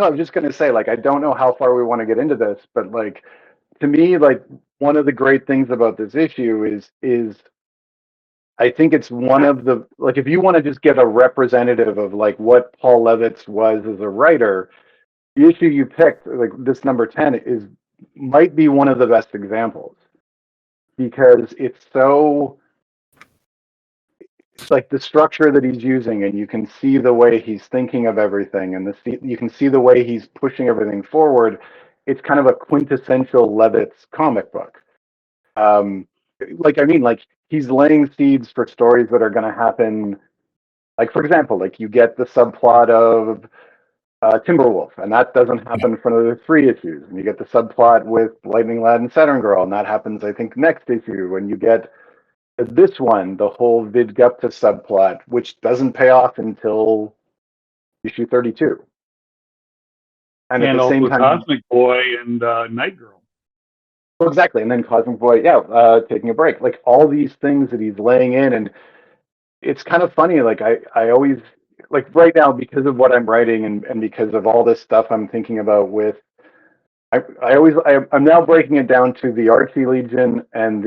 No, I was just gonna say, like, I don't know how far we want to get into this, but like, to me, like, one of the great things about this issue is I think it's one of the, like, if you want to just get a representative of like what Paul Levitz was as a writer, the issue you picked, like this number 10, is might be one of the best examples because it's like the structure that he's using, and you can see the way he's thinking of everything, and you can see the way he's pushing everything forward. It's kind of a quintessential Levitz comic book. Um, like he's laying seeds for stories that are going to happen. Like, for example, like you get the subplot of Timberwolf, and that doesn't happen for another 3 issues. And you get the subplot with Lightning Lad and Saturn Girl, and that happens, I think, next issue. And you get this one, the whole Vidgupta subplot, which doesn't pay off until issue 32. And at the same time, Cosmic Boy and Night Girl. Well, exactly. And then Cosmic Boy, taking a break. Like all these things that he's laying in. And it's kind of funny. Like I always, like right now, because of what I'm writing and because of all this stuff I'm thinking about with, I'm now breaking it down to the Archie Legion and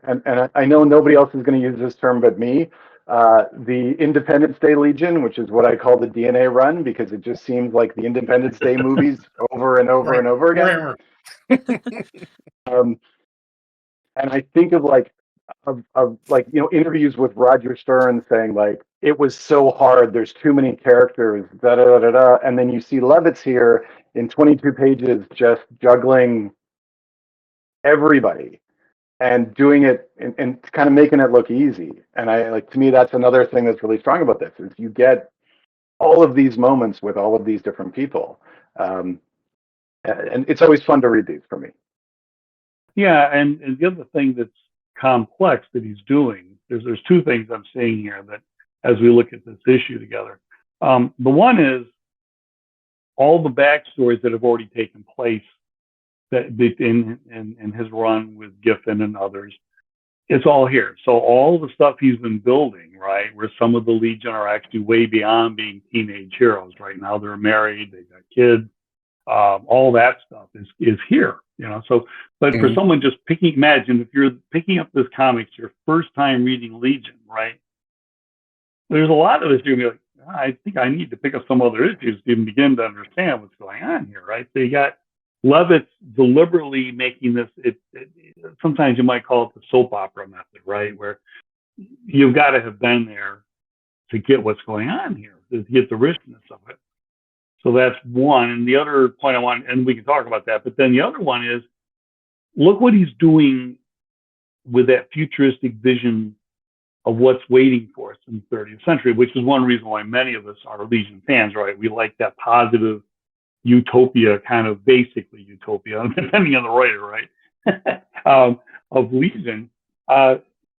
and I know nobody else is going to use this term but me, the Independence Day Legion, which is what I call the DNA run, because it just seems like the Independence Day movies over and over and over again. And I think of like interviews with Roger Stern saying like it was so hard, there's too many characters, da da da da da, and then you see Levitz here in 22 pages just juggling everybody and doing it and kind of making it look easy. And to me, that's another thing that's really strong about this is you get all of these moments with all of these different people, and it's always fun to read these for me. Yeah, and the other thing that's complex that he's doing, there's two things I'm seeing here that as we look at this issue together. The one is all the backstories that have already taken place that in his run with Giffen and others. It's all here. So all the stuff he's been building, right, where some of the Legion are actually way beyond being teenage heroes. Right now they're married, they've got kids. All that stuff is here, So, but for someone just imagine if you're picking up this comic, it's your first time reading Legion, right? There's a lot of this you're gonna be like, I think I need to pick up some other issues to even begin to understand what's going on here, right? So you got Levitz deliberately making this. Sometimes you might call it the soap opera method, right? Where you've got to have been there to get what's going on here, to get the richness of it. So that's one. And the other point I want, and we can talk about that, but then the other one is, look what he's doing with that futuristic vision of what's waiting for us in the 30th century, which is one reason why many of us are Legion fans, right? We like that positive utopia, kind of basically utopia, depending on the writer, right? Of Legion.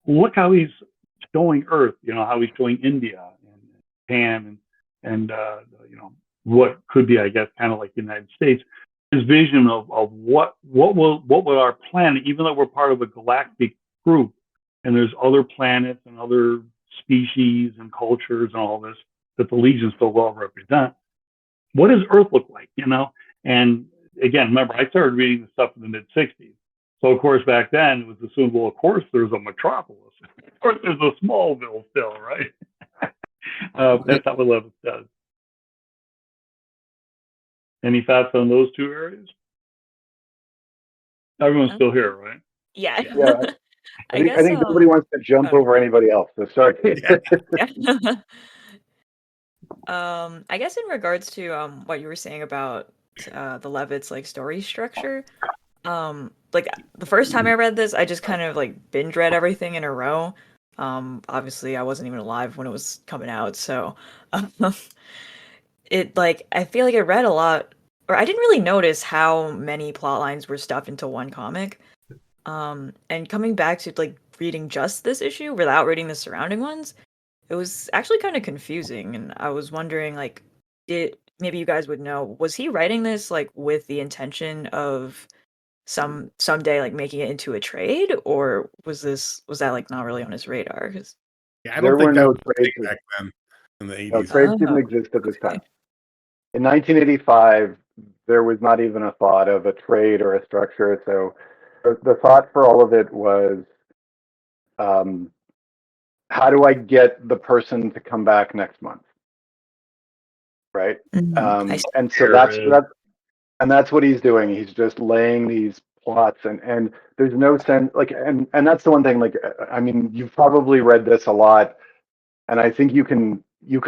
Look how he's showing Earth, how he's showing India and Japan and what could be, I guess, kind of like the United States, his vision of what will our planet, even though we're part of a galactic group, and there's other planets and other species and cultures and all this that the Legion still well represent. What does Earth look like, And again, remember, I started reading this stuff in the mid '60s, so of course back then it was assumed, well, of course there's a metropolis, of course there's a Smallville still, right? That's not what Levitz does. Any thoughts on those two areas? Everyone's still here, right? Yeah. I think nobody wants to jump over anybody else. So sorry. I guess in regards to what you were saying about the Levitz like story structure, like the first time I read this, I just kind of like binge read everything in a row. Obviously I wasn't even alive when it was coming out, so it like I feel like I read a lot, or I didn't really notice how many plot lines were stuffed into one comic. And coming back to like reading just this issue without reading the surrounding ones, it was actually kind of confusing, and I was wondering like, maybe you guys would know, was he writing this like with the intention of someday like making it into a trade, or was that like not really on his radar? I don't think there were no trades back then in the 80s. No, trades didn't exist at this time. in 1985, there was not even a thought of a trade or a structure. So the thought for all of it was, um, how do I get the person to come back next month? Right. I see. And so that's what he's doing. He's just laying these plots, and there's no sense, like, and that's the one thing, like, I mean, you've probably read this a lot, and I think you can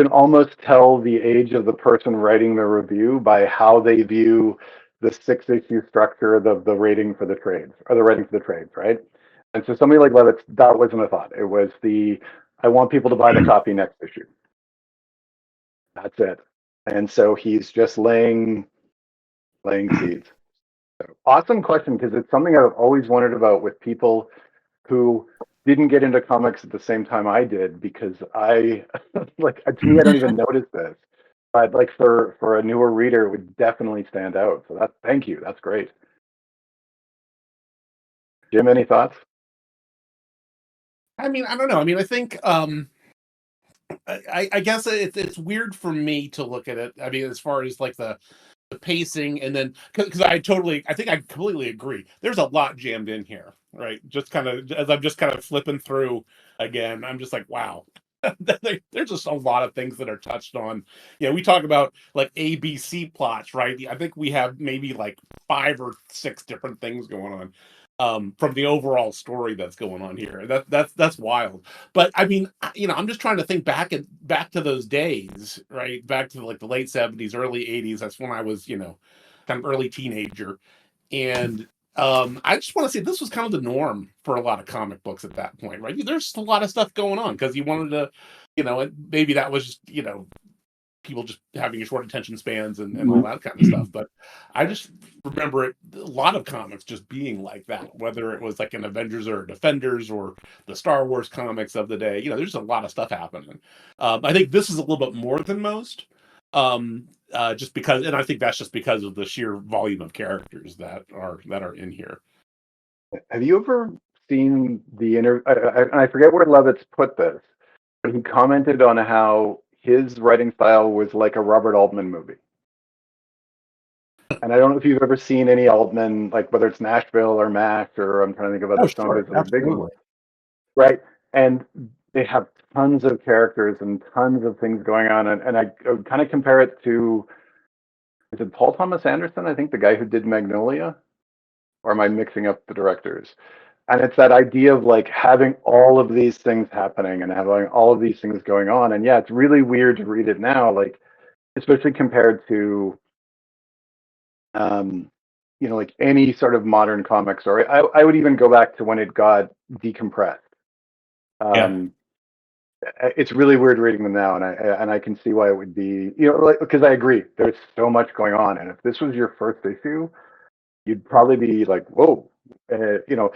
almost tell the age of the person writing the review by how they view the 6-issue structure of the rating for the trades, or the rating for the trades, right? And so somebody like Levitz, that wasn't a thought. It was I want people to buy the copy next issue. That's it. And so he's just laying seeds. So, awesome question, because it's something I've always wondered about with people who didn't get into comics at the same time I did, because I like, to me, I don't even notice this, but like for a newer reader, it would definitely stand out. So thank you. That's great. Jim, any thoughts? I mean, I don't know. I mean, I think I guess it's weird for me to look at it. I mean, as far as like the pacing, and then because I think I completely agree. There's a lot jammed in here, right? Just kind of as I'm just kind of flipping through again, I'm just like, wow. There's just a lot of things that are touched on. You know, we talk about like ABC plots, right? I think we have maybe like 5 or 6 different things going on from the overall story that's going on here. That's wild. But I mean, you know, I'm just trying to think back to those days, right? Back to like the late 70s, early 80s. That's when I was, you know, kind of early teenager. And I just want to say this was kind of the norm for a lot of comic books at that point, right? There's a lot of stuff going on because you wanted to, you know, and maybe that was just, you know, people just having short attention spans and all that kind of stuff. But I just remember a lot of comics just being like that, whether it was like an Avengers or Defenders or the Star Wars comics of the day. You know, there's a lot of stuff happening. I think this is a little bit more than most. Just because, and I think that's just because of the sheer volume of characters that are in here. Have you ever seen the interview? I forget where Levitz put this, but he commented on how his writing style was like a Robert Altman movie. And I don't know if you've ever seen any Altman, like whether it's Nashville or MASH, or I'm trying to think about some of his other big ones. Right. And they have tons of characters and tons of things going on. And I would kind of compare it to, is it Paul Thomas Anderson? I think the guy who did Magnolia? Or am I mixing up the directors? And it's that idea of like having all of these things happening and having all of these things going on. And yeah, it's really weird to read it now, like, especially compared to, you know, like any sort of modern comic story. I would even go back to when it got decompressed. It's really weird reading them now, and I can see why it would be, you know, like, because I agree, there's so much going on, and if this was your first issue, you'd probably be like, whoa, you know.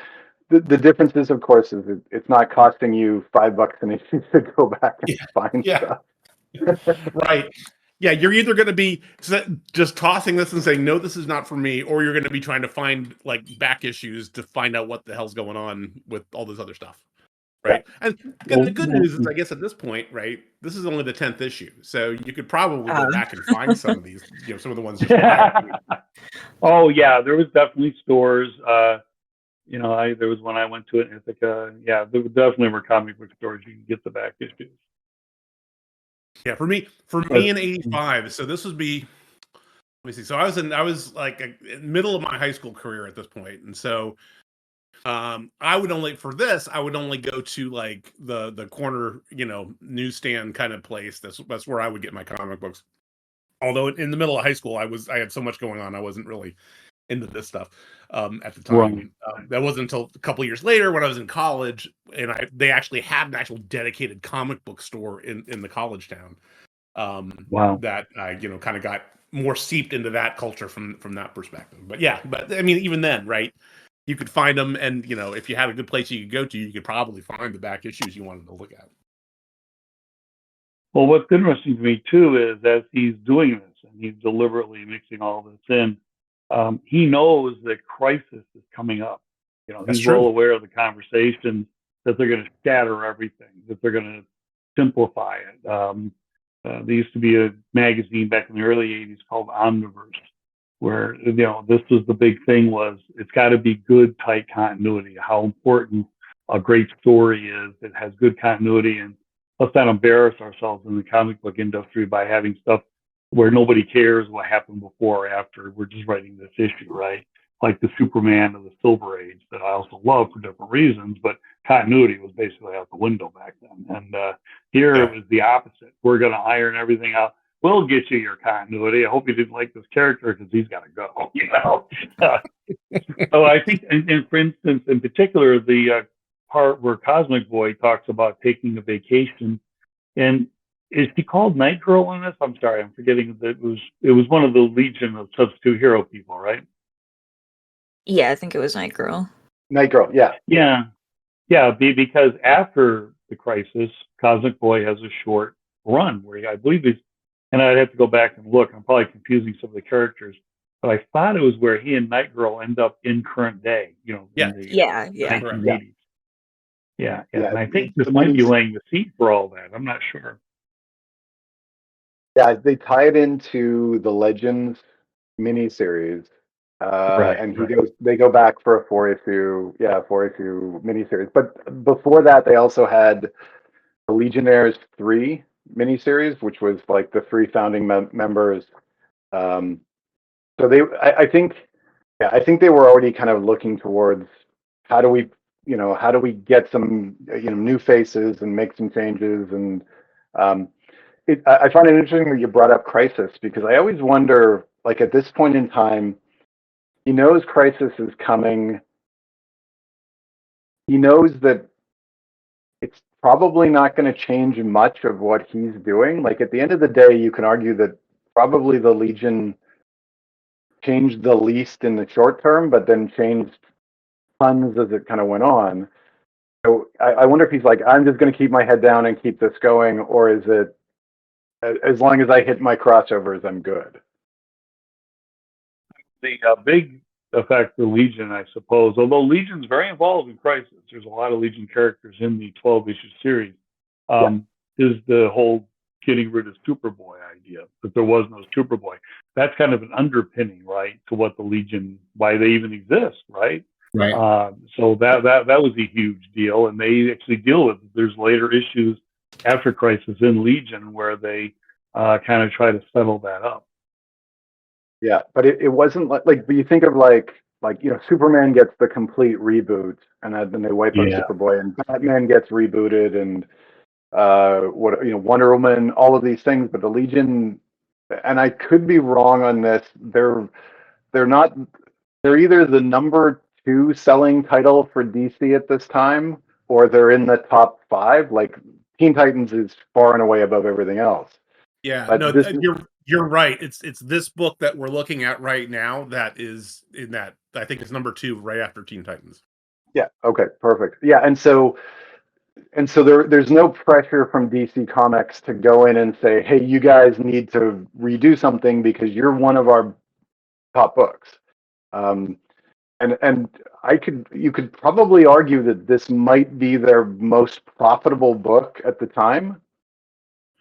The difference is, of course, is it's not costing you $5 an issue to go back and find stuff. Right. Yeah, you're either going to be just tossing this and saying, no, this is not for me, or you're going to be trying to find like back issues to find out what the hell's going on with all this other stuff. Right. And the good news is, I guess at this point, right, this is only the 10th issue. So you could probably go back and find some of these, you know, some of the ones just Oh, yeah, there was definitely stores. You know, there was one I went to in Ithaca. Yeah, there definitely were comic book stores you can get the back issues. Yeah, for me in 85. So this would be, let me see. So I was like in the middle of my high school career at this point, and so I would only go to like the corner, you know, newsstand kind of place. That's where I would get my comic books. Although in the middle of high school, I had so much going on, I wasn't really into this stuff at the time. That wasn't until a couple years later when I was in college, and they actually had an actual dedicated comic book store in the college town. That I, you know, kind of got more seeped into that culture from that perspective. But yeah, but I mean, even then, right? You could find them, and you know, if you had a good place you could go to, you could probably find the back issues you wanted to look at. Well, what's interesting to me too is as he's doing this and he's deliberately mixing all this in, he knows that crisis is coming up. You know, he's well aware of the conversations that they're going to scatter everything, that they're going to simplify it. there used to be a magazine back in the early 80s called Omniverse, where, this was the big thing, was it's got to be good, tight continuity, how important a great story is that has good continuity, and let's not embarrass ourselves in the comic book industry by having stuff where nobody cares what happened before or after. We're just writing this issue, right? Like the Superman of the Silver Age that I also love for different reasons, but continuity was basically out the window back then. And here it was the opposite. We're going to iron everything out. We'll get you your continuity. I hope you didn't like this character because he's got to go. So I think, and for instance, in particular, the part where Cosmic Boy talks about taking a vacation, and is she called Night Girl in this? I'm sorry, I'm forgetting that it was one of the Legion of Substitute Hero people, right? Yeah, I think it was Night Girl. Night Girl, yeah. Yeah, because after the Crisis, Cosmic Boy has a short run where I believe he's, and I'd have to go back and look. I'm probably confusing some of the characters, but I thought it was where he and Night Girl end up in current day, in the Yeah. 1980s. Yeah. Yeah, And I think this the might be minis- laying the seed for all that. I'm not sure. Yeah, they tie it into the Legends miniseries. And they go back for a 4-issue miniseries. But before that, they also had the Legionnaires 3 miniseries, which was like the 3 founding members. So I think they were already kind of looking towards how do we get some new faces and make some changes. And I find it interesting that you brought up Crisis, because I always wonder, like, at this point in time, he knows Crisis is coming. He knows that it's probably not going to change much of what he's doing. Like, at the end of the day, you can argue that probably the Legion changed the least in the short term, but then changed tons as it kind of went on. So I wonder if he's like, I'm just going to keep my head down and keep this going, or is it, as long as I hit my crossovers, I'm good? The big effect for Legion, I suppose, although Legion's very involved in Crisis, there's a lot of Legion characters in the 12-issue series, is the whole getting rid of Superboy idea, that there was no Superboy. That's kind of an underpinning, right, to what the Legion, why they even exist, right? Right. So that was a huge deal, and they actually deal with it. There's later issues after Crisis in Legion where they kind of try to settle that up. Yeah, but it wasn't like but you think of like Superman gets the complete reboot, and then they wipe out Superboy, and Batman gets rebooted, and Wonder Woman, all of these things. But the Legion, and I could be wrong on this, they're not, they're either the number 2 selling title for DC at this time, or they're in the top 5. Like, Teen Titans is far and away above everything else. Yeah, but no, you're right. It's this book that we're looking at right now that is in that. I think it's number 2 right after Teen Titans. Yeah. Okay. Perfect. Yeah. And so there's no pressure from DC Comics to go in and say, hey, you guys need to redo something because you're one of our top books. And you could probably argue that this might be their most profitable book at the time,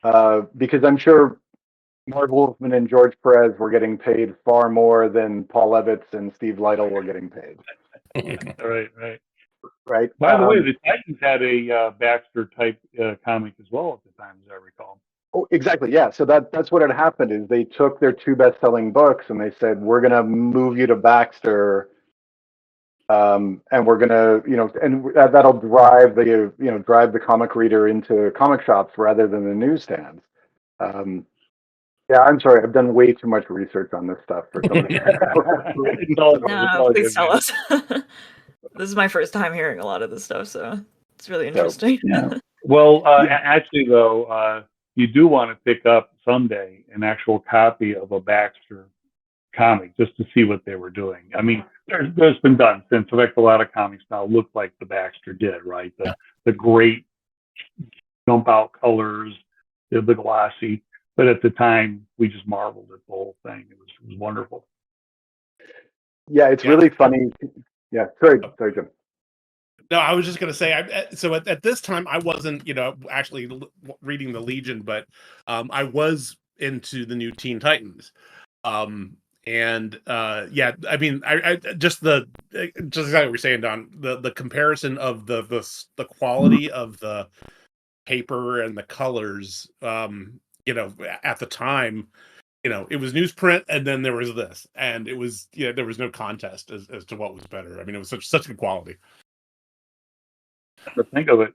because I'm sure Marv Wolfman and George Perez were getting paid far more than Paul Levitz and Steve Lytle were getting paid. Right. By the way, the Titans had a Baxter type comic as well at the time, as I recall. Oh, exactly. Yeah. So that's what had happened, is they took their 2 best-selling books and they said, we're going to move you to Baxter, and we're going to, and that'll drive the comic reader into comic shops rather than the newsstands. Yeah, I'm sorry. I've done way too much research on this stuff for somebody. No, please tell us. This is my first time hearing a lot of this stuff, so it's really interesting. Yeah. Well, actually, though, you do want to pick up someday an actual copy of a Baxter comic just to see what they were doing. I mean, there's been done since. In fact, a lot of comics now look like the Baxter did, right? The great jump out colors, the glossy. But at the time, we just marveled at the whole thing. It was wonderful. Yeah, it's really funny. Yeah, sorry, Jim. No, I was just going to say, so at this time, I wasn't, actually reading the Legion, but I was into the new Teen Titans. And yeah, I mean, I just exactly what you're saying, Don, the comparison of the quality of the paper and the colors, at the time, it was newsprint, and then there was this, and it was, there was no contest as to what was better. I mean, it was such good quality. To think of it,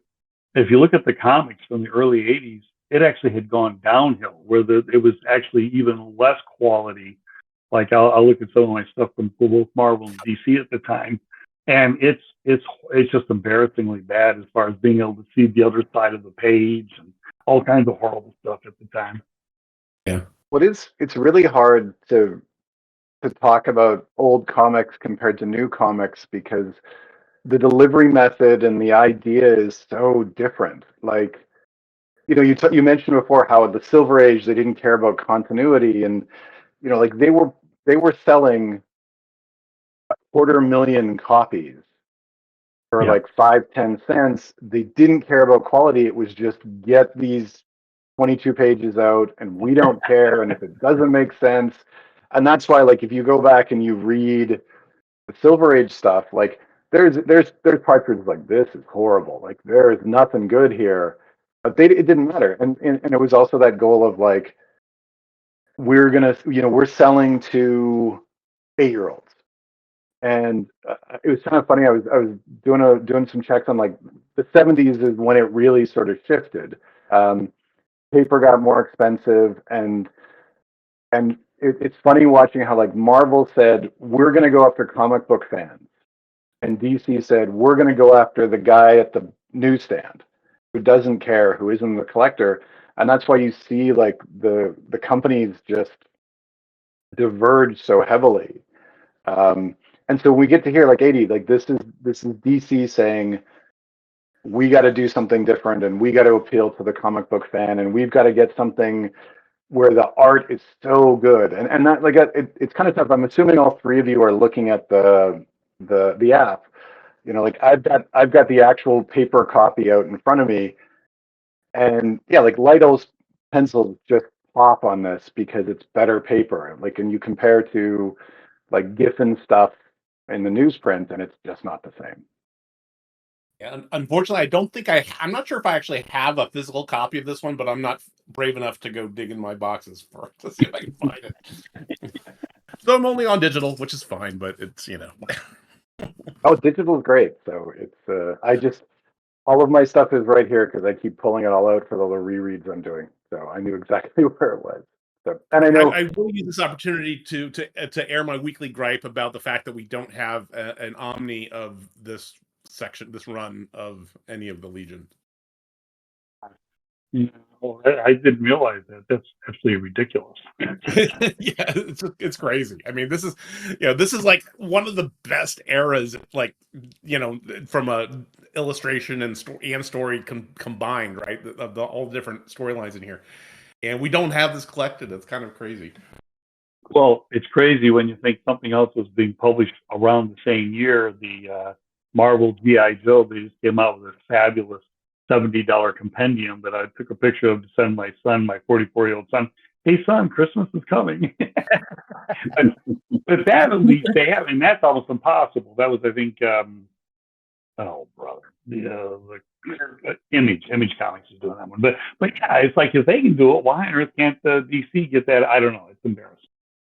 if you look at the comics from the early 80s, it actually had gone downhill where it was actually even less quality. Like I'll look at some of my stuff from both Marvel and DC at the time, and it's just embarrassingly bad as far as being able to see the other side of the page and all kinds of horrible stuff at the time. Yeah. It's really hard to talk about old comics compared to new comics because the delivery method and the idea is so different. Like, you mentioned before how the Silver Age, they didn't care about continuity, and like they were selling 250,000 copies for like 5-10 cents. They didn't care about quality. It was just get these 22 pages out, and we don't care. And if it doesn't make sense, and that's why, like, if you go back and you read the Silver Age stuff, like there's parts where it's like, this is horrible. Like there is nothing good here, but it didn't matter. And it was also that goal of like, we're selling to 8-year-olds. And it was kind of funny. I was doing some checks on like the 70s is when it really sort of shifted. Paper got more expensive, and it's funny watching how like Marvel said, we're going to go after comic book fans, and DC said, we're going to go after the guy at the newsstand who doesn't care, who isn't the collector. And that's why you see like the companies just diverge so heavily. And so we get to hear like 80, like this is DC saying, we got to do something different, and we got to appeal to the comic book fan, and we've got to get something where the art is so good. And that, like, it's kind of tough. I'm assuming all three of you are looking at the app. Like I've got the actual paper copy out in front of me, and yeah, like Lytle's pencils just pop on this because it's better paper. Like, and you compare to like Giffen stuff in the newsprint, and it's just not the same. Yeah, unfortunately, I don't think I'm not sure if I actually have a physical copy of this one, but I'm not brave enough to go dig in my boxes to see if I can find it. So I'm only on digital, which is fine, but it's, Oh, digital is great. So it's all of my stuff is right here because I keep pulling it all out for the little rereads I'm doing. So I knew exactly where it was. So, and I know I will use this opportunity to air my weekly gripe about the fact that we don't have an omni of this run of any of the Legion. Well, I didn't realize that. That's absolutely ridiculous. Yeah, it's crazy. I mean, this is like one of the best eras, like, from a illustration and story combined, right? Of all the different storylines in here, and we don't have this collected. It's kind of crazy. Well, it's crazy when you think something else was being published around the same year. The Marvel G.I. Joe, they just came out with a fabulous $70 compendium that I took a picture of to send my son, my 44-year-old son. Hey, son, Christmas is coming. but that at least they have, and that's almost impossible. That was, I think, oh brother, the Image Comics is doing that one. But yeah, it's like if they can do it, why on earth can't the DC get that? I don't know. It's embarrassing.